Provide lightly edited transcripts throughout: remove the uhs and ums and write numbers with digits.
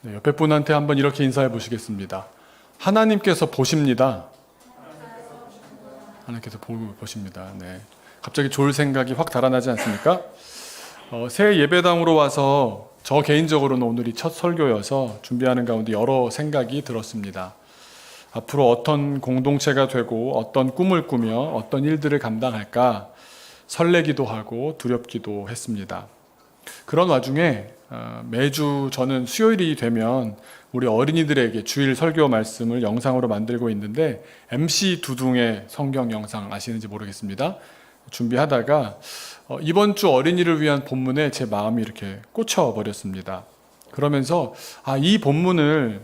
네, 옆에 분한테 한번 이렇게 인사해 보시겠습니다. 하나님께서 보십니다. 하나님께서 보십니다. 네. 갑자기 좋을 생각이 확 달아나지 않습니까? 새 예배당으로 와서 저 개인적으로는 오늘이 첫 설교여서 준비하는 가운데 여러 생각이 들었습니다. 앞으로 어떤 공동체가 되고 어떤 꿈을 꾸며 어떤 일들을 감당할까 설레기도 하고 두렵기도 했습니다. 그런 와중에 매주 저는 수요일이 되면 우리 어린이들에게 주일 설교 말씀을 영상으로 만들고 있는데 MC 두둥의 성경 영상 아시는지 모르겠습니다. 준비하다가 이번 주 어린이를 위한 본문에 제 마음이 이렇게 꽂혀버렸습니다. 그러면서 이 본문을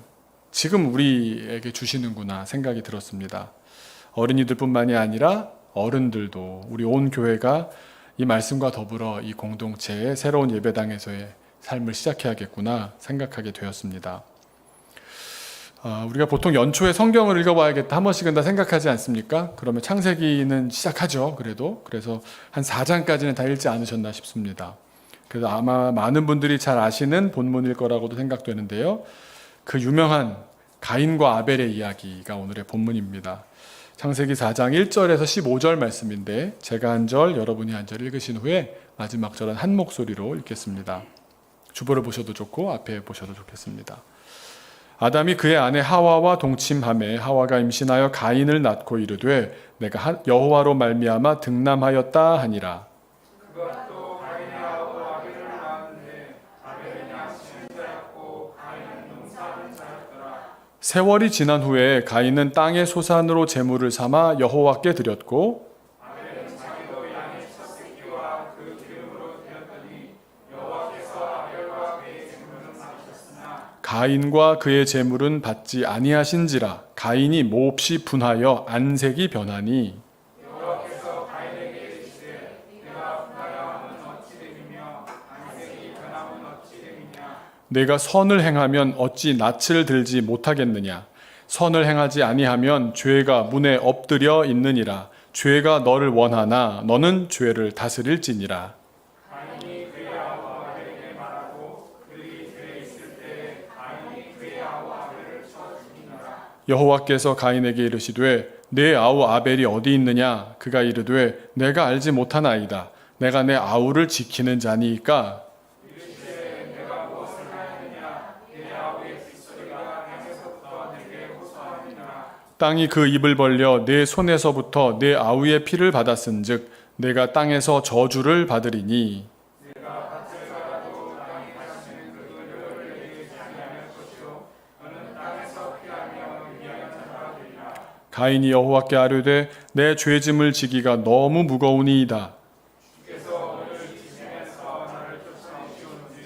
지금 우리에게 주시는구나 생각이 들었습니다. 어린이들뿐만이 아니라 어른들도 우리 온 교회가 이 말씀과 더불어 이 공동체의 새로운 예배당에서의 삶을 시작해야겠구나 생각하게 되었습니다. 우리가 보통 연초에 성경을 읽어봐야겠다 한 번씩은 다 생각하지 않습니까? 그러면 창세기는 시작하죠. 그래서 한 4장까지는 다 읽지 않으셨나 싶습니다. 그래서 아마 많은 분들이 잘 아시는 본문일 거라고도 생각되는데요. 그 유명한 가인과 아벨의 이야기가 오늘의 본문입니다. 창세기 4장 1절에서 15절 말씀인데 제가 한 절, 여러분이 한 절 읽으신 후에 마지막 절은 한 목소리로 읽겠습니다. 주보를 보셔도 좋고 앞에 보셔도 좋겠습니다. 아담이 그의 아내 하와와 동침하매 하와가 임신하여 가인을 낳고 이르되 내가 여호와로 말미암아 등남하였다 하니라. 그것도 가인하고 아벨을 낳았는데 아벨은 양심을 자였고 가인은 농사를 자였더라. 세월이 지난 후에 가인은 땅의 소산으로 제물을 삼아 여호와께 드렸고 아벨은 자기도 양의 첫 새끼와 그 기름으로 드렸더니 여호와께서 아벨과 그의 제물은 받으셨으나 가인과 그의 제물은 받지 아니하신지라. 가인이 몹시 분하여 안색이 변하니 여호와께서 가인에게 이르시되 내가 분하여함은 어찌 됨이며 안색이 변함은 어찌 됨이냐. 내가 선을 행하면 어찌 낯을 들지 못하겠느냐. 선을 행하지 아니하면 죄가 문에 엎드려 있느니라. 죄가 너를 원하나 너는 죄를 다스릴지니라. 가인이 그의 아우 아벨에게 말하고 그들이 죄에 있을 때 가인이 그의 아우 아벨을 쳐 죽이노라. 여호와께서 가인에게 이르시되 내 아우 아벨이 어디 있느냐. 그가 이르되 내가 알지 못하나이다. 내가 내 아우를 지키는 자니이까. 이르시되 내가 무엇을 하였느냐. 내 아우의 빗소리가 땅에서부터 내게 호소하느니라. 땅이 그 입을 벌려 내 손에서부터 내 아우의 피를 받았은즉 내가 땅에서 저주를 받으리니. 내가 밭을 갈아도 땅이 다시는 그 열매를 내리지 아니할 것이요 너는 땅에서 피하며 유리한 자가 되리라. 가인이 여호와께 아뢰되 내 죄짐을 지기가 너무 무거우니이다. 주께서 오늘 이 지zem에서 나를 쫓아오시온즉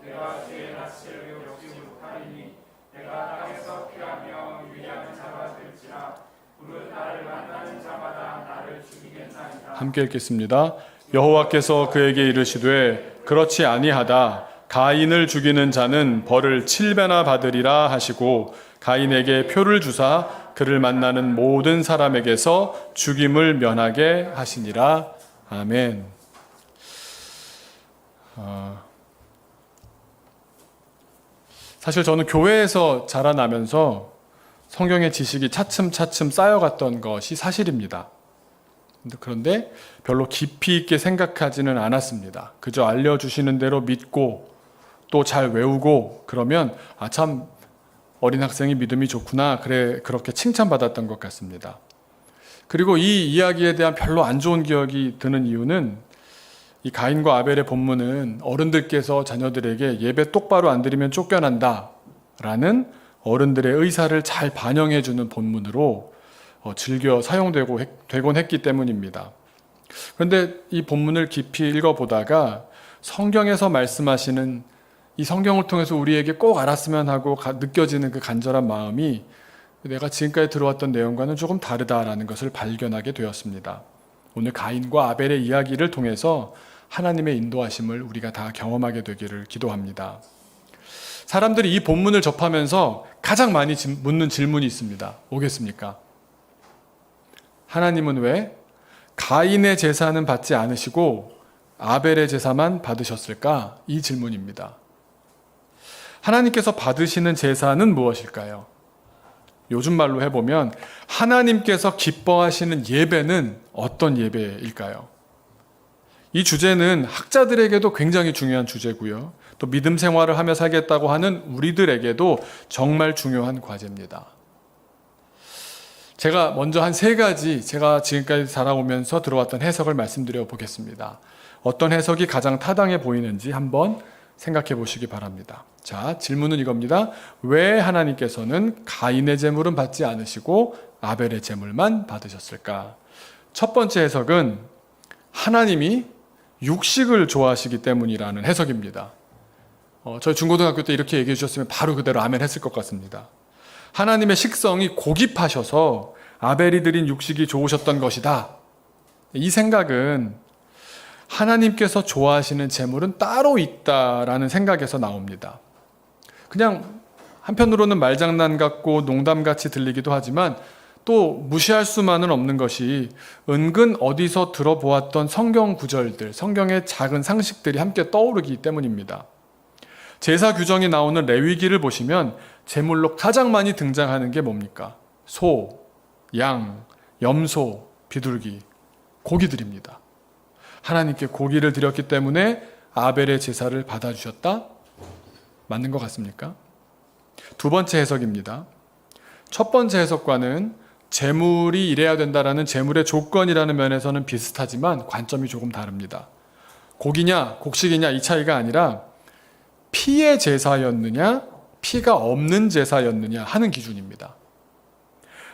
내가 주의 낯을 겪지 못하리니 내가 땅에서 피하며 유리한 자가 될지라. 불은 나를 만나는 자마다 나를 죽이겠나이다. 함께 읽겠습니다. 여호와께서 그에게 이르시되 그렇지 아니하다. 가인을 죽이는 자는 벌을 7배나 받으리라 하시고 가인에게 표를 주사 그를 만나는 모든 사람에게서 죽임을 면하게 하시니라. 아멘. 사실 저는 교회에서 자라나면서 성경의 지식이 차츰차츰 쌓여갔던 것이 사실입니다. 그런데 별로 깊이 있게 생각하지는 않았습니다. 그저 알려주시는 대로 믿고 또 잘 외우고 그러면 참 어린 학생이 믿음이 좋구나 그렇게 칭찬받았던 것 같습니다. 그리고 이 이야기에 대한 별로 안 좋은 기억이 드는 이유는 이 가인과 아벨의 본문은 어른들께서 자녀들에게 예배 똑바로 안 드리면 쫓겨난다 라는 어른들의 의사를 잘 반영해주는 본문으로 즐겨 사용되곤 했기 때문입니다. 그런데 이 본문을 깊이 읽어보다가 성경에서 말씀하시는 이 성경을 통해서 우리에게 꼭 알았으면 하고 느껴지는 그 간절한 마음이 내가 지금까지 들어왔던 내용과는 조금 다르다라는 것을 발견하게 되었습니다. 오늘 가인과 아벨의 이야기를 통해서 하나님의 인도하심을 우리가 다 경험하게 되기를 기도합니다. 사람들이 이 본문을 접하면서 가장 많이 묻는 질문이 있습니다. 뭐겠습니까? 하나님은 왜 가인의 제사는 받지 않으시고 아벨의 제사만 받으셨을까? 이 질문입니다. 하나님께서 받으시는 제사는 무엇일까요? 요즘 말로 해보면 하나님께서 기뻐하시는 예배는 어떤 예배일까요? 이 주제는 학자들에게도 굉장히 중요한 주제고요. 또 믿음 생활을 하며 살겠다고 하는 우리들에게도 정말 중요한 과제입니다. 제가 먼저 한 3가지 제가 지금까지 살아오면서 들어왔던 해석을 말씀드려 보겠습니다. 어떤 해석이 가장 타당해 보이는지 한번 생각해 보시기 바랍니다. 자, 질문은 이겁니다. 왜 하나님께서는 가인의 제물은 받지 않으시고 아벨의 제물만 받으셨을까? 첫 번째 해석은 하나님이 육식을 좋아하시기 때문이라는 해석입니다. 저희 중고등학교 때 이렇게 얘기해 주셨으면 바로 그대로 아멘 했을 것 같습니다. 하나님의 식성이 고집하셔서 아벨이 드린 육식이 좋으셨던 것이다. 이 생각은 하나님께서 좋아하시는 제물은 따로 있다라는 생각에서 나옵니다. 그냥 한편으로는 말장난 같고 농담같이 들리기도 하지만 또 무시할 수만은 없는 것이 은근 어디서 들어보았던 성경 구절들, 성경의 작은 상식들이 함께 떠오르기 때문입니다. 제사 규정이 나오는 레위기를 보시면 제물로 가장 많이 등장하는 게 뭡니까? 소, 양, 염소, 비둘기, 고기들입니다. 하나님께 고기를 드렸기 때문에 아벨의 제사를 받아주셨다? 맞는 것 같습니까? 두 번째 해석입니다. 첫 번째 해석과는 제물이 이래야 된다라는 제물의 조건이라는 면에서는 비슷하지만 관점이 조금 다릅니다. 고기냐 곡식이냐 이 차이가 아니라 피의 제사였느냐 피가 없는 제사였느냐 하는 기준입니다.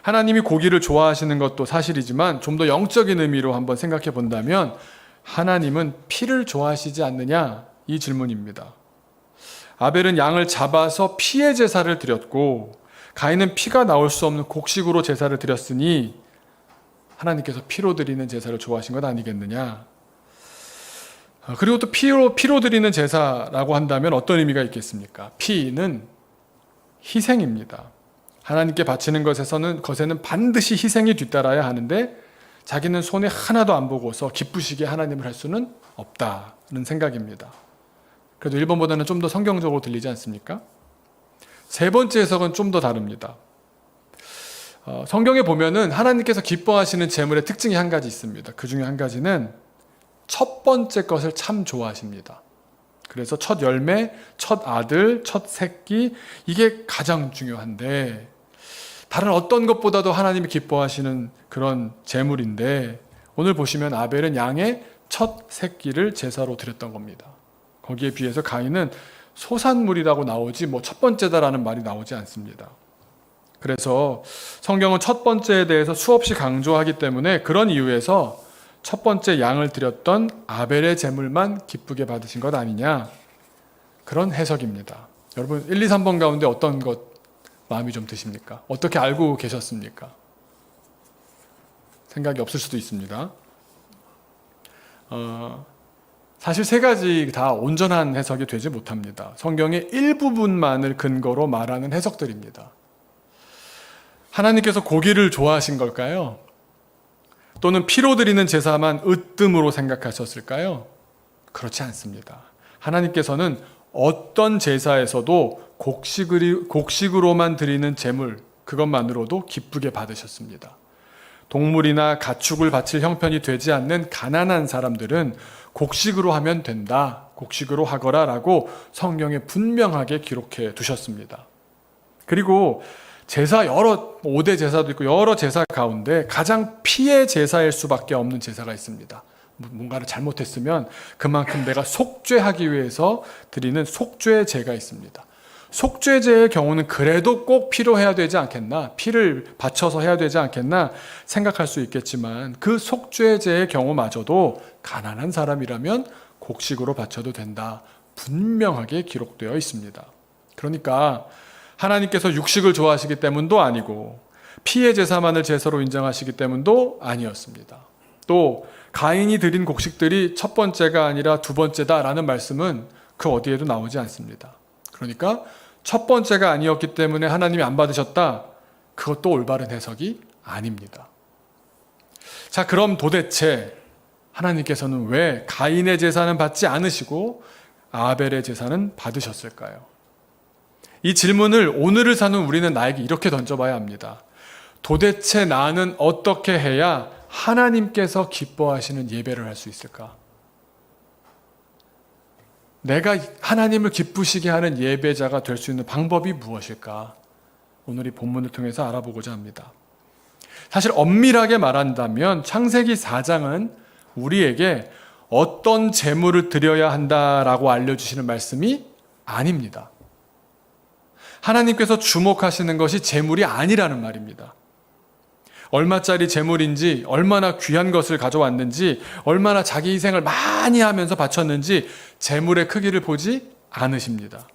하나님이 고기를 좋아하시는 것도 사실이지만 좀 더 영적인 의미로 한번 생각해 본다면 하나님은 피를 좋아하시지 않느냐 이 질문입니다. 아벨은 양을 잡아서 피의 제사를 드렸고 가인은 피가 나올 수 없는 곡식으로 제사를 드렸으니 하나님께서 피로 드리는 제사를 좋아하신 것 아니겠느냐. 그리고 또 피로 드리는 제사라고 한다면 어떤 의미가 있겠습니까? 피는 희생입니다. 하나님께 바치는 것에는 반드시 희생이 뒤따라야 하는데 자기는 손에 하나도 안 보고서 기쁘시게 하나님을 할 수는 없다는 생각입니다. 그래도 1번보다는 좀 더 성경적으로 들리지 않습니까? 세 번째 해석은 좀 더 다릅니다. 성경에 보면은 하나님께서 기뻐하시는 제물의 특징이 한 가지 있습니다. 그 중에 한 가지는 첫 번째 것을 참 좋아하십니다. 그래서 첫 열매, 첫 아들, 첫 새끼 이게 가장 중요한데 다른 어떤 것보다도 하나님이 기뻐하시는 그런 제물인데 오늘 보시면 아벨은 양의 첫 새끼를 제사로 드렸던 겁니다. 거기에 비해서 가인은 소산물이라고 나오지 첫 번째다라는 말이 나오지 않습니다. 그래서 성경은 첫 번째에 대해서 수없이 강조하기 때문에 그런 이유에서 첫 번째 양을 드렸던 아벨의 제물만 기쁘게 받으신 것 아니냐 그런 해석입니다. 여러분 1, 2, 3번 가운데 어떤 것 마음이 좀 드십니까? 어떻게 알고 계셨습니까? 생각이 없을 수도 있습니다. 사실 3가지 다 온전한 해석이 되지 못합니다. 성경의 일부분만을 근거로 말하는 해석들입니다. 하나님께서 고기를 좋아하신 걸까요? 또는 피로 드리는 제사만 으뜸으로 생각하셨을까요? 그렇지 않습니다. 하나님께서는 어떤 제사에서도 곡식으로만 드리는 제물 그것만으로도 기쁘게 받으셨습니다. 동물이나 가축을 바칠 형편이 되지 않는 가난한 사람들은 곡식으로 하면 된다. 곡식으로 하거라 라고 성경에 분명하게 기록해 두셨습니다. 그리고 제사 5대 제사도 있고 여러 제사 가운데 가장 피의 제사일 수밖에 없는 제사가 있습니다. 뭔가를 잘못했으면 그만큼 내가 속죄하기 위해서 드리는 속죄제가 있습니다. 속죄제의 경우는 그래도 꼭 피로 해야 되지 않겠나, 피를 바쳐서 해야 되지 않겠나 생각할 수 있겠지만 그 속죄제의 경우마저도 가난한 사람이라면 곡식으로 바쳐도 된다. 분명하게 기록되어 있습니다. 그러니까 하나님께서 육식을 좋아하시기 때문도 아니고 피의 제사만을 제사로 인정하시기 때문도 아니었습니다. 또 가인이 드린 곡식들이 첫 번째가 아니라 두 번째다라는 말씀은 그 어디에도 나오지 않습니다. 그러니까 첫 번째가 아니었기 때문에 하나님이 안 받으셨다. 그것도 올바른 해석이 아닙니다. 자, 그럼 도대체 하나님께서는 왜 가인의 제사는 받지 않으시고 아벨의 제사는 받으셨을까요? 이 질문을 오늘을 사는 우리는 나에게 이렇게 던져봐야 합니다. 도대체 나는 어떻게 해야 하나님께서 기뻐하시는 예배를 할 수 있을까? 내가 하나님을 기쁘시게 하는 예배자가 될 수 있는 방법이 무엇일까? 오늘 이 본문을 통해서 알아보고자 합니다. 사실 엄밀하게 말한다면 창세기 4장은 우리에게 어떤 제물을 드려야 한다라고 알려주시는 말씀이 아닙니다. 하나님께서 주목하시는 것이 제물이 아니라는 말입니다. 얼마짜리 제물인지, 얼마나 귀한 것을 가져왔는지, 얼마나 자기 희생을 많이 하면서 바쳤는지 제물의 크기를 보지 않으십니다.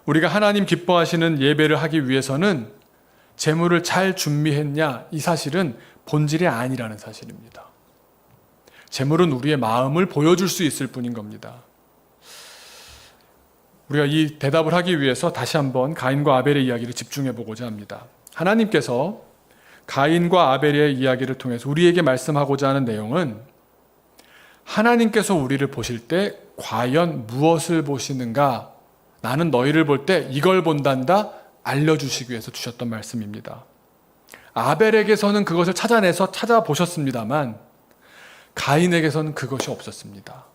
우리가 하나님 기뻐하시는 예배를 하기 위해서는 제물을 잘 준비했냐, 이 사실은 본질이 아니라는 사실입니다. 제물은 우리의 마음을 보여줄 수 있을 뿐인 겁니다. 우리가 이 대답을 하기 위해서 다시 한번 가인과 아벨의 이야기를 집중해 보고자 합니다. 하나님께서 가인과 아벨의 이야기를 통해서 우리에게 말씀하고자 하는 내용은 하나님께서 우리를 보실 때 과연 무엇을 보시는가? 나는 너희를 볼 때 이걸 본단다 알려주시기 위해서 주셨던 말씀입니다. 아벨에게서는 그것을 찾아내서 찾아보셨습니다만 가인에게서는 그것이 없었습니다.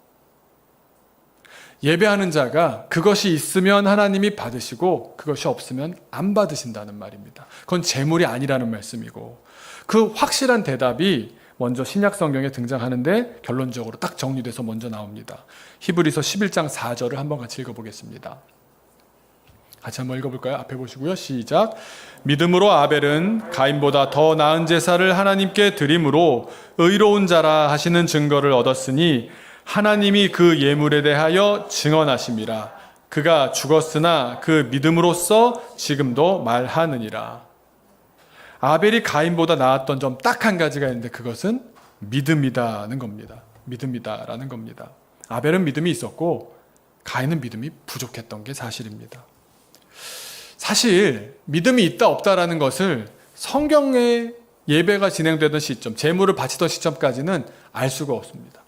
예배하는 자가 그것이 있으면 하나님이 받으시고 그것이 없으면 안 받으신다는 말입니다. 그건 제물이 아니라는 말씀이고 그 확실한 대답이 먼저 신약 성경에 등장하는데 결론적으로 딱 정리돼서 먼저 나옵니다. 히브리서 11장 4절을 한번 같이 읽어보겠습니다. 같이 한번 읽어볼까요? 앞에 보시고요. 시작. 믿음으로 아벨은 가인보다 더 나은 제사를 하나님께 드림으로 의로운 자라 하시는 증거를 얻었으니 하나님이 그 예물에 대하여 증언하심이라. 그가 죽었으나 그 믿음으로써 지금도 말하느니라. 아벨이 가인보다 나았던 점 딱 한 가지가 있는데 그것은 믿음이라는 겁니다. 믿음이다라는 겁니다. 아벨은 믿음이 있었고 가인은 믿음이 부족했던 게 사실입니다. 사실 믿음이 있다 없다라는 것을 성경의 예배가 진행되던 시점, 제물을 바치던 시점까지는 알 수가 없습니다.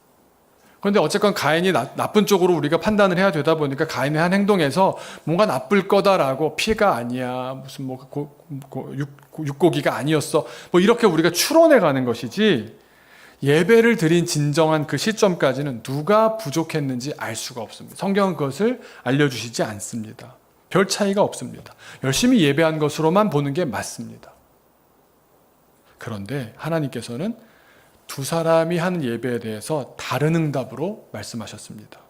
그런데 어쨌건 가인이 나쁜 쪽으로 우리가 판단을 해야 되다 보니까 가인의 한 행동에서 뭔가 나쁠 거다라고 피가 아니야, 무슨 육고기가 아니었어, 이렇게 우리가 추론해 가는 것이지 예배를 드린 진정한 그 시점까지는 누가 부족했는지 알 수가 없습니다. 성경은 그것을 알려주시지 않습니다. 별 차이가 없습니다. 열심히 예배한 것으로만 보는 게 맞습니다. 그런데 하나님께서는 두 사람이 하는 예배에 대해서 다른 응답으로 말씀하셨습니다.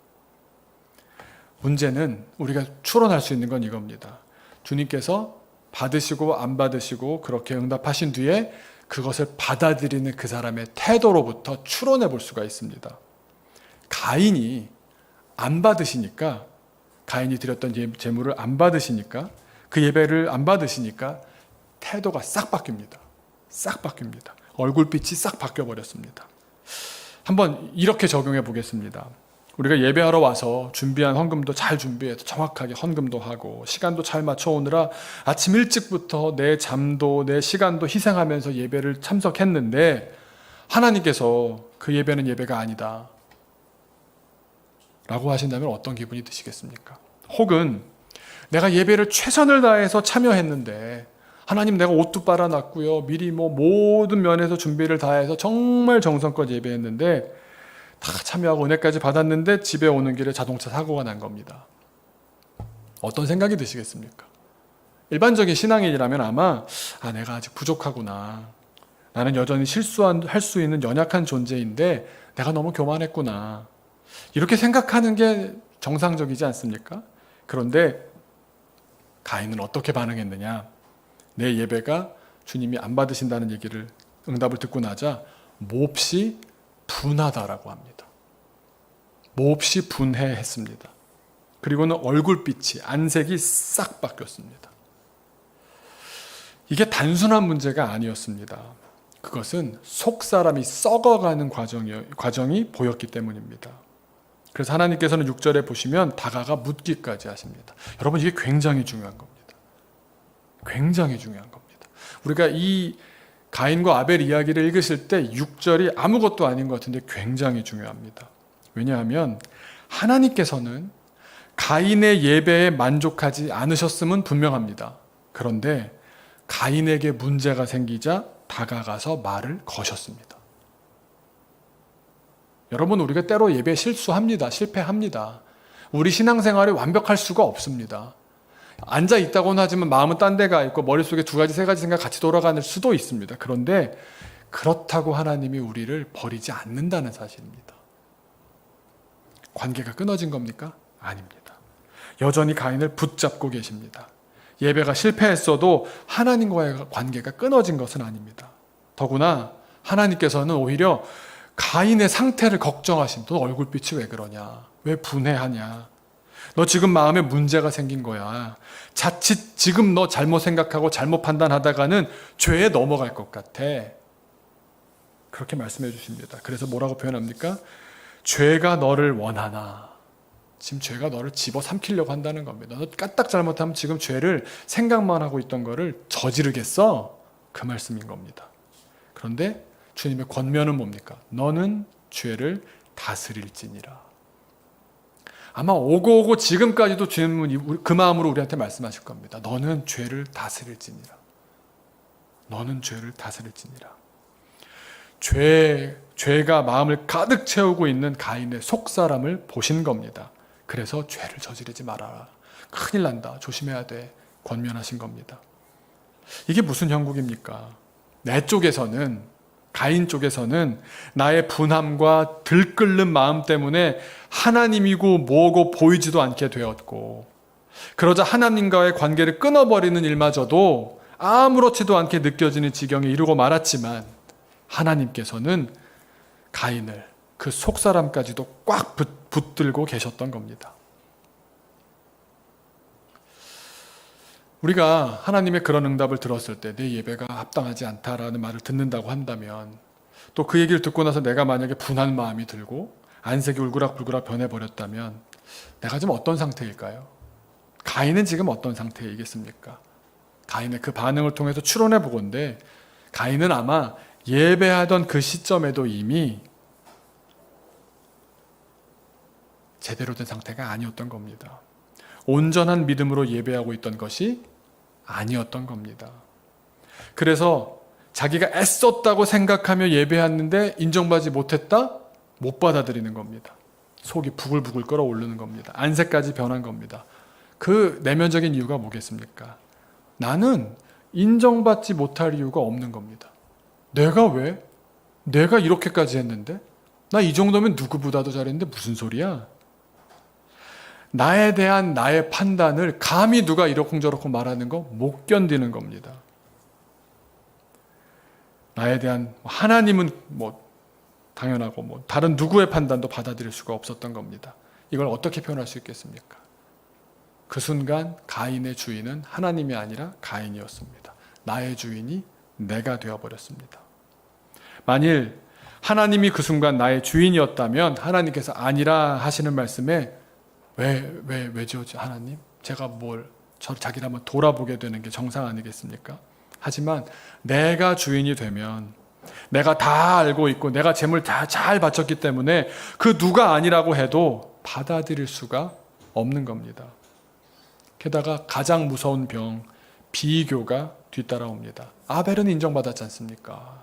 문제는 우리가 추론할 수 있는 건 이겁니다. 주님께서 받으시고 안 받으시고 그렇게 응답하신 뒤에 그것을 받아들이는 그 사람의 태도로부터 추론해 볼 수가 있습니다. 가인이 안 받으시니까, 가인이 드렸던 제물을 안 받으시니까, 그 예배를 안 받으시니까 태도가 싹 바뀝니다. 싹 바뀝니다. 얼굴빛이 싹 바뀌어버렸습니다. 한번 이렇게 적용해 보겠습니다. 우리가 예배하러 와서 준비한 헌금도 잘 준비해서 정확하게 헌금도 하고 시간도 잘 맞춰오느라 아침 일찍부터 내 잠도 내 시간도 희생하면서 예배를 참석했는데 하나님께서 그 예배는 예배가 아니다 라고 하신다면 어떤 기분이 드시겠습니까? 혹은 내가 예배를 최선을 다해서 참여했는데 하나님, 내가 옷도 빨아놨고요. 미리 모든 면에서 준비를 다해서 정말 정성껏 예배했는데 다 참여하고 은혜까지 받았는데 집에 오는 길에 자동차 사고가 난 겁니다. 어떤 생각이 드시겠습니까? 일반적인 신앙인이라면 아마 내가 아직 부족하구나. 나는 여전히 실수할 수 있는 연약한 존재인데 내가 너무 교만했구나. 이렇게 생각하는 게 정상적이지 않습니까? 그런데 가인은 어떻게 반응했느냐? 내 예배가 주님이 안 받으신다는 얘기를 응답을 듣고 나자 몹시 분하다라고 합니다. 몹시 분해했습니다. 그리고는 얼굴빛이 안색이 싹 바뀌었습니다. 이게 단순한 문제가 아니었습니다. 그것은 속 사람이 썩어가는 과정이 보였기 때문입니다. 그래서 하나님께서는 6절에 보시면 다가가 묻기까지 하십니다. 여러분, 이게 굉장히 중요한 겁니다. 굉장히 중요한 겁니다. 우리가 이 가인과 아벨 이야기를 읽으실 때 6절이 아무것도 아닌 것 같은데 굉장히 중요합니다. 왜냐하면 하나님께서는 가인의 예배에 만족하지 않으셨음은 분명합니다. 그런데 가인에게 문제가 생기자 다가가서 말을 거셨습니다. 여러분, 우리가 때로 예배에 실수합니다. 실패합니다. 우리 신앙생활이 완벽할 수가 없습니다. 앉아 있다고는 하지만 마음은 딴 데가 있고 머릿속에 두 가지, 세 가지 생각 같이 돌아가는 수도 있습니다. 그런데 그렇다고 하나님이 우리를 버리지 않는다는 사실입니다. 관계가 끊어진 겁니까? 아닙니다. 여전히 가인을 붙잡고 계십니다. 예배가 실패했어도 하나님과의 관계가 끊어진 것은 아닙니다. 더구나 하나님께서는 오히려 가인의 상태를 걱정하십니다. 너 얼굴빛이 왜 그러냐? 왜 분해하냐? 너 지금 마음에 문제가 생긴 거야. 자칫 지금 너 잘못 생각하고 잘못 판단하다가는 죄에 넘어갈 것 같아. 그렇게 말씀해 주십니다. 그래서 뭐라고 표현합니까? 죄가 너를 원하나. 지금 죄가 너를 집어삼키려고 한다는 겁니다. 너 까딱 잘못하면 지금 죄를 생각만 하고 있던 거를 저지르겠어? 그 말씀인 겁니다. 그런데 주님의 권면은 뭡니까? 너는 죄를 다스릴지니라. 아마 오고 지금까지도 주님은 그 마음으로 우리한테 말씀하실 겁니다. 너는 죄를 다스릴지니라. 너는 죄를 다스릴지니라. 죄가 마음을 가득 채우고 있는 가인의 속사람을 보신 겁니다. 그래서 죄를 저지르지 말아라. 큰일 난다. 조심해야 돼. 권면하신 겁니다. 이게 무슨 형국입니까? 내 쪽에서는, 가인 쪽에서는 나의 분함과 들끓는 마음 때문에 하나님이고 뭐고 보이지도 않게 되었고, 그러자 하나님과의 관계를 끊어버리는 일마저도 아무렇지도 않게 느껴지는 지경에 이르고 말았지만, 하나님께서는 가인을 그 속사람까지도 꽉 붙들고 계셨던 겁니다. 우리가 하나님의 그런 응답을 들었을 때 내 예배가 합당하지 않다라는 말을 듣는다고 한다면, 또 그 얘기를 듣고 나서 내가 만약에 분한 마음이 들고 안색이 울그락불그락 변해버렸다면 내가 지금 어떤 상태일까요? 가인은 지금 어떤 상태이겠습니까? 가인의 그 반응을 통해서 추론해 보건대 가인은 아마 예배하던 그 시점에도 이미 제대로 된 상태가 아니었던 겁니다. 온전한 믿음으로 예배하고 있던 것이 아니었던 겁니다. 그래서 자기가 애썼다고 생각하며 예배했는데 인정받지 못했다? 못 받아들이는 겁니다. 속이 부글부글 끓어오르는 겁니다. 안색까지 변한 겁니다. 그 내면적인 이유가 뭐겠습니까? 나는 인정받지 못할 이유가 없는 겁니다. 내가 왜? 내가 이렇게까지 했는데? 나 이 정도면 누구보다도 잘했는데 무슨 소리야? 나에 대한 나의 판단을 감히 누가 이러쿵저러쿵 말하는 거 못 견디는 겁니다. 나에 대한, 하나님은 당연하고 다른 누구의 판단도 받아들일 수가 없었던 겁니다. 이걸 어떻게 표현할 수 있겠습니까? 그 순간 가인의 주인은 하나님이 아니라 가인이었습니다. 나의 주인이 내가 되어버렸습니다. 만일 하나님이 그 순간 나의 주인이었다면 하나님께서 아니라 하시는 말씀에 왜죠 하나님? 제가 자기를 한번 돌아보게 되는 게 정상 아니겠습니까? 하지만 내가 주인이 되면 내가 다 알고 있고 내가 재물 다 잘 바쳤기 때문에 그 누가 아니라고 해도 받아들일 수가 없는 겁니다. 게다가 가장 무서운 병, 비교가 뒤따라옵니다. 아벨은 인정받았지 않습니까?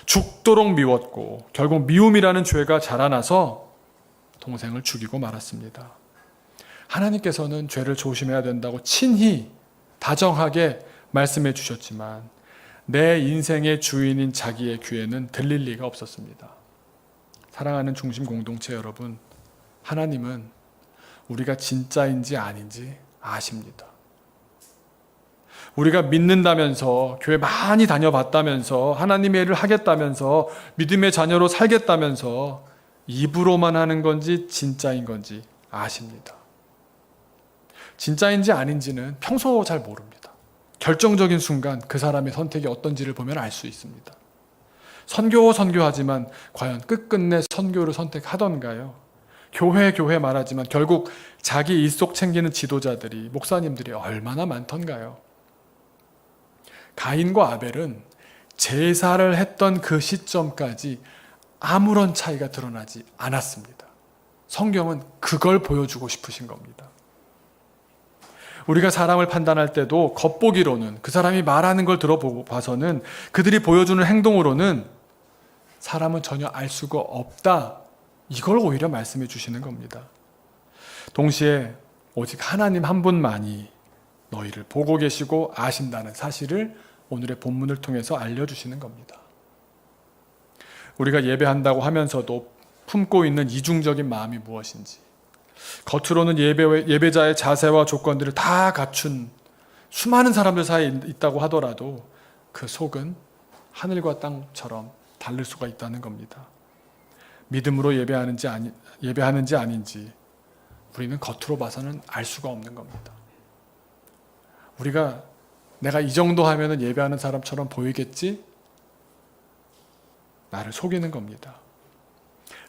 죽도록 미웠고 결국 미움이라는 죄가 자라나서 동생을 죽이고 말았습니다. 하나님께서는 죄를 조심해야 된다고 친히 다정하게 말씀해 주셨지만 내 인생의 주인인 자기의 귀에는 들릴 리가 없었습니다. 사랑하는 중심 공동체 여러분, 하나님은 우리가 진짜인지 아닌지 아십니다. 우리가 믿는다면서 교회 많이 다녀봤다면서 하나님의 일을 하겠다면서 믿음의 자녀로 살겠다면서 입으로만 하는 건지 진짜인 건지 아십니다. 진짜인지 아닌지는 평소 잘 모릅니다. 결정적인 순간 그 사람의 선택이 어떤지를 보면 알 수 있습니다. 선교하지만 과연 끝끝내 선교를 선택하던가요? 교회 말하지만 결국 자기 일속 챙기는 지도자들이, 목사님들이 얼마나 많던가요? 가인과 아벨은 제사를 했던 그 시점까지 아무런 차이가 드러나지 않았습니다. 성경은 그걸 보여주고 싶으신 겁니다. 우리가 사람을 판단할 때도 겉보기로는 그 사람이 말하는 걸 들어보고 봐서는 그들이 보여주는 행동으로는 사람은 전혀 알 수가 없다. 이걸 오히려 말씀해 주시는 겁니다. 동시에 오직 하나님 한 분만이 너희를 보고 계시고 아신다는 사실을 오늘의 본문을 통해서 알려주시는 겁니다. 우리가 예배한다고 하면서도 품고 있는 이중적인 마음이 무엇인지, 겉으로는 예배자의 자세와 조건들을 다 갖춘 수많은 사람들 사이에 있다고 하더라도 그 속은 하늘과 땅처럼 다를 수가 있다는 겁니다. 믿음으로 예배하는지 아닌지 우리는 겉으로 봐서는 알 수가 없는 겁니다. 우리가 내가 이 정도 하면 예배하는 사람처럼 보이겠지? 나를 속이는 겁니다.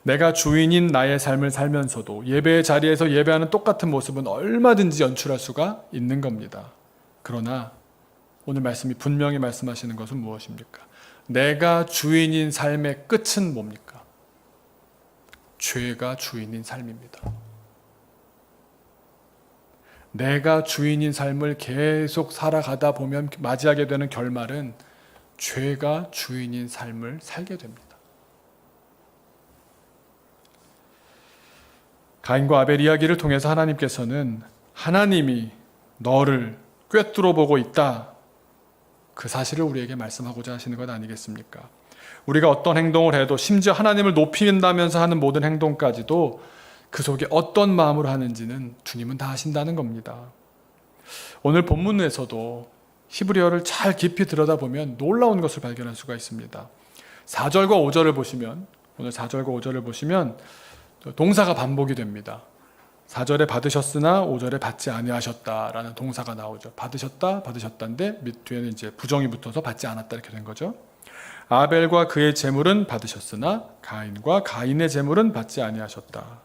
내가 주인인 나의 삶을 살면서도 예배의 자리에서 예배하는 똑같은 모습은 얼마든지 연출할 수가 있는 겁니다. 그러나 오늘 말씀이 분명히 말씀하시는 것은 무엇입니까? 내가 주인인 삶의 끝은 뭡니까? 죄가 주인인 삶입니다. 내가 주인인 삶을 계속 살아가다 보면 맞이하게 되는 결말은 죄가 주인인 삶을 살게 됩니다. 가인과 아벨 이야기를 통해서 하나님께서는 하나님이 너를 꿰뚫어 보고 있다. 그 사실을 우리에게 말씀하고자 하시는 것 아니겠습니까? 우리가 어떤 행동을 해도 심지어 하나님을 높인다면서 하는 모든 행동까지도 그 속에 어떤 마음으로 하는지는 주님은 다 아신다는 겁니다. 오늘 본문에서도 히브리어를 잘 깊이 들여다보면 놀라운 것을 발견할 수가 있습니다. 4절과 5절을 보시면, 오늘 4절과 5절을 보시면 동사가 반복이 됩니다. 4절에 받으셨으나 5절에 받지 아니하셨다라는 동사가 나오죠. 받으셨다인데 밑 뒤에는 이제 부정이 붙어서 받지 않았다 이렇게 된 거죠. 아벨과 그의 제물은 받으셨으나 가인과 가인의 제물은 받지 아니하셨다.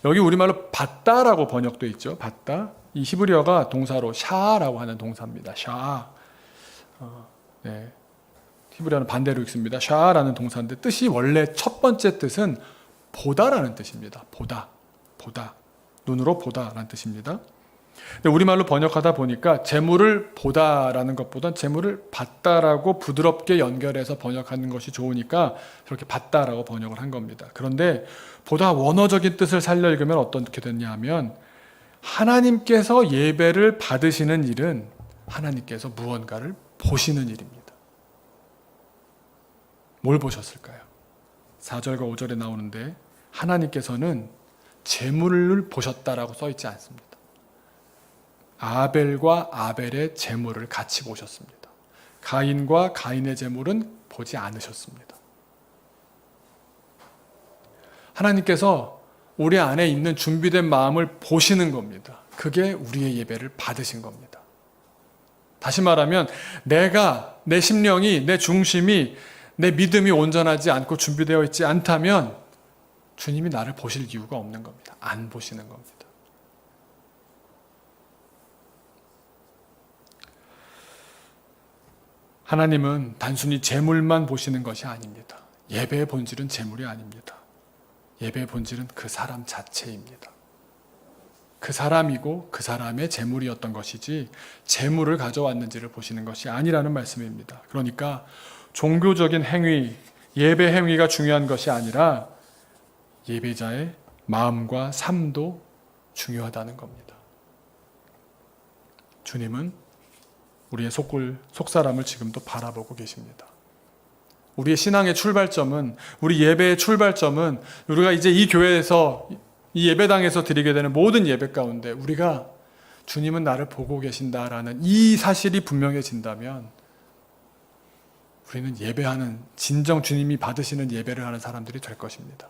여기 우리말로 받다라고 번역되어 있죠. 받다. 이 히브리어가 동사로 샤라고 하는 동사입니다. 샤. 네. 히브리어는 반대로 읽습니다. 샤라는 동사인데 뜻이 원래 첫 번째 뜻은 보다라는 뜻입니다. 보다. 눈으로 보다라는 뜻입니다. 근데 우리말로 번역하다 보니까 재물을 보다라는 것보단 재물을 받다라고 부드럽게 연결해서 번역하는 것이 좋으니까 그렇게 받다라고 번역을 한 겁니다. 그런데 보다 원어적인 뜻을 살려 읽으면 어떻게 됐냐 하면 하나님께서 예배를 받으시는 일은 하나님께서 무언가를 보시는 일입니다. 뭘 보셨을까요? 4절과 5절에 나오는데 하나님께서는 재물을 보셨다라고 써있지 않습니다. 아벨과 아벨의 재물을 같이 보셨습니다. 가인과 가인의 재물은 보지 않으셨습니다. 하나님께서 우리 안에 있는 준비된 마음을 보시는 겁니다. 그게 우리의 예배를 받으신 겁니다. 다시 말하면 내 심령이, 내 중심이, 내 믿음이 온전하지 않고 준비되어 있지 않다면 주님이 나를 보실 이유가 없는 겁니다. 안 보시는 겁니다. 하나님은 단순히 재물만 보시는 것이 아닙니다. 예배의 본질은 재물이 아닙니다. 예배의 본질은 그 사람 자체입니다. 그 사람이고 그 사람의 재물이었던 것이지 재물을 가져왔는지를 보시는 것이 아니라는 말씀입니다. 그러니까 종교적인 행위, 예배 행위가 중요한 것이 아니라 예배자의 마음과 삶도 중요하다는 겁니다. 주님은 우리의 속사람을 지금도 바라보고 계십니다. 우리의 신앙의 출발점은, 우리 예배의 출발점은 우리가 이제 이 교회에서, 이 예배당에서 드리게 되는 모든 예배 가운데 우리가 주님은 나를 보고 계신다라는 이 사실이 분명해진다면 우리는 예배하는, 진정 주님이 받으시는 예배를 하는 사람들이 될 것입니다.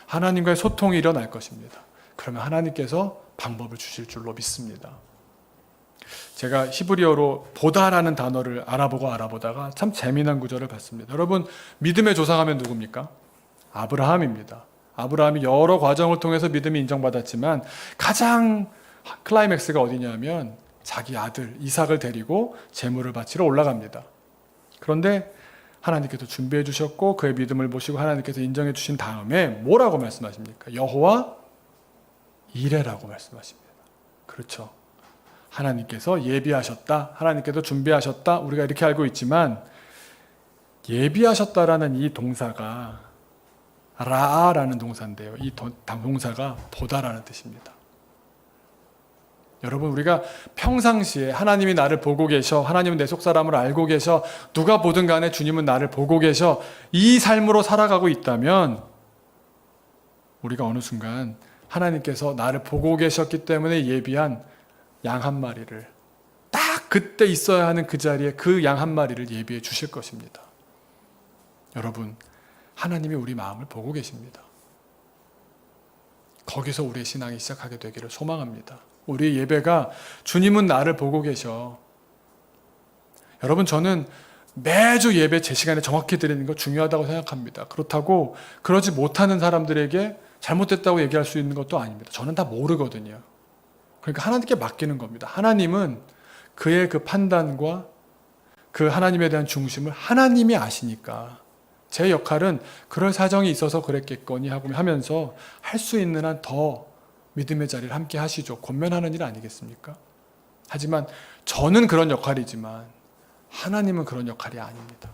하나님과의 소통이 일어날 것입니다. 그러면 하나님께서 방법을 주실 줄로 믿습니다. 제가 히브리어로 보다라는 단어를 알아보다가 참 재미난 구절을 봤습니다. 여러분, 믿음의 조상하면 누굽니까? 아브라함입니다. 아브라함이 여러 과정을 통해서 믿음이 인정받았지만 가장 클라이맥스가 어디냐면 자기 아들 이삭을 데리고 제물을 바치러 올라갑니다. 그런데 하나님께서 준비해 주셨고 그의 믿음을 보시고 하나님께서 인정해 주신 다음에 뭐라고 말씀하십니까? 여호와 이레라고 말씀하십니다. 그렇죠. 하나님께서 예비하셨다, 하나님께서 준비하셨다, 우리가 이렇게 알고 있지만 예비하셨다라는 이 동사가 라아라는 동사인데요. 이 동사가 보다라는 뜻입니다. 여러분, 우리가 평상시에 하나님이 나를 보고 계셔, 하나님은 내 속사람을 알고 계셔, 누가 보든 간에 주님은 나를 보고 계셔, 이 삶으로 살아가고 있다면 우리가 어느 순간 하나님께서 나를 보고 계셨기 때문에 예비한 양 한 마리를 딱 그때 있어야 하는 그 자리에 그 양 한 마리를 예비해 주실 것입니다. 여러분, 하나님이 우리 마음을 보고 계십니다. 거기서 우리의 신앙이 시작하게 되기를 소망합니다. 우리의 예배가 주님은 나를 보고 계셔. 여러분, 저는 매주 예배 제 시간에 정확히 드리는 거 중요하다고 생각합니다. 그렇다고 그러지 못하는 사람들에게 잘못됐다고 얘기할 수 있는 것도 아닙니다. 저는 다 모르거든요. 그러니까 하나님께 맡기는 겁니다. 하나님은 그의 그 판단과 그 하나님에 대한 중심을 하나님이 아시니까 제 역할은 그럴 사정이 있어서 그랬겠거니 하면서 할 수 있는 한 더 믿음의 자리를 함께 하시죠. 권면하는 일 아니겠습니까? 하지만 저는 그런 역할이지만 하나님은 그런 역할이 아닙니다.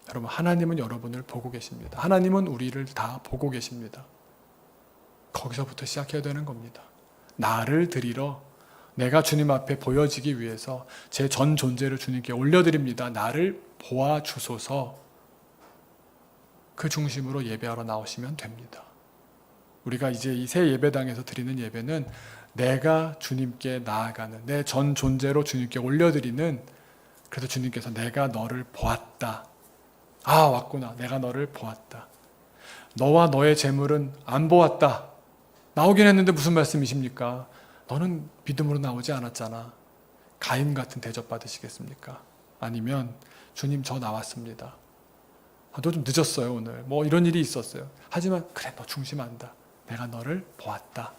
여러분, 하나님은 여러분을 보고 계십니다. 하나님은 우리를 다 보고 계십니다. 거기서부터 시작해야 되는 겁니다. 나를 드리러 내가 주님 앞에 보여지기 위해서 제 전 존재를 주님께 올려드립니다. 나를 보아주소서. 그 중심으로 예배하러 나오시면 됩니다. 우리가 이제 이 새 예배당에서 드리는 예배는 내가 주님께 나아가는, 내 전 존재로 주님께 올려드리는, 그래서 주님께서 내가 너를 보았다. 아, 왔구나. 내가 너를 보았다. 너와 너의 재물은 안 보았다. 나오긴 했는데 무슨 말씀이십니까? 너는 믿음으로 나오지 않았잖아. 가인 같은 대접 받으시겠습니까? 아니면 주님, 저 나왔습니다. 아, 너 좀 늦었어요 오늘. 뭐 이런 일이 있었어요. 하지만 그래, 너 중심 안다. 내가 너를 보았다.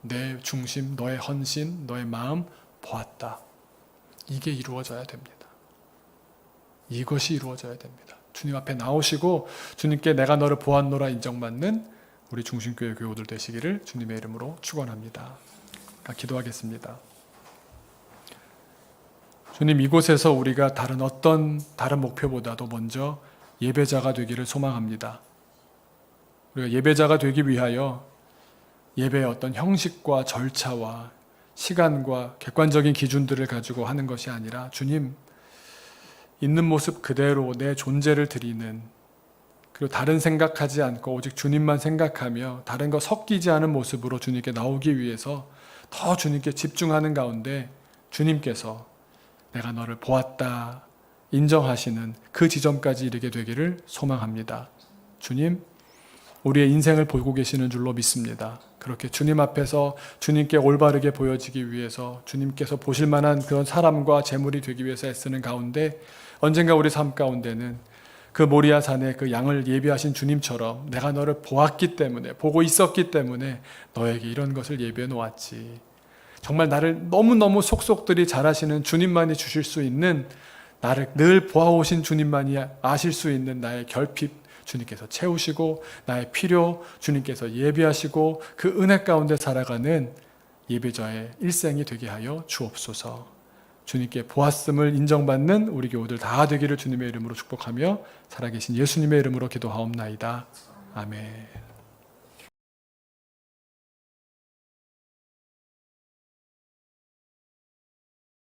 내 중심, 너의 헌신, 너의 마음 보았다. 이게 이루어져야 됩니다. 이것이 이루어져야 됩니다. 주님 앞에 나오시고 주님께 내가 너를 보았노라 인정받는 우리 중심교회 교우들 되시기를 주님의 이름으로 축원합니다. 기도하겠습니다. 주님, 이곳에서 우리가 다른 목표보다도 먼저 예배자가 되기를 소망합니다. 우리가 예배자가 되기 위하여 예배의 어떤 형식과 절차와 시간과 객관적인 기준들을 가지고 하는 것이 아니라 주님, 있는 모습 그대로 내 존재를 드리는, 그리고 다른 생각하지 않고 오직 주님만 생각하며 다른 거 섞이지 않은 모습으로 주님께 나오기 위해서 더 주님께 집중하는 가운데 주님께서 내가 너를 보았다 인정하시는 그 지점까지 이르게 되기를 소망합니다. 주님, 우리의 인생을 보고 계시는 줄로 믿습니다. 그렇게 주님 앞에서 주님께 올바르게 보여지기 위해서 주님께서 보실 만한 그런 사람과 재물이 되기 위해서 애쓰는 가운데 언젠가 우리 삶 가운데는 그 모리아 산에 그 양을 예비하신 주님처럼 내가 너를 보았기 때문에, 보고 있었기 때문에 너에게 이런 것을 예비해 놓았지. 정말 나를 너무너무 속속들이 잘 아시는 주님만이 주실 수 있는, 나를 늘 보아오신 주님만이 아실 수 있는 나의 결핍 주님께서 채우시고, 나의 필요 주님께서 예비하시고, 그 은혜 가운데 살아가는 예배자의 일생이 되게 하여 주옵소서. 주님께 보았음을 인정받는 우리 교우들 다 되기를 주님의 이름으로 축복하며 살아계신 예수님의 이름으로 기도하옵나이다. 아멘.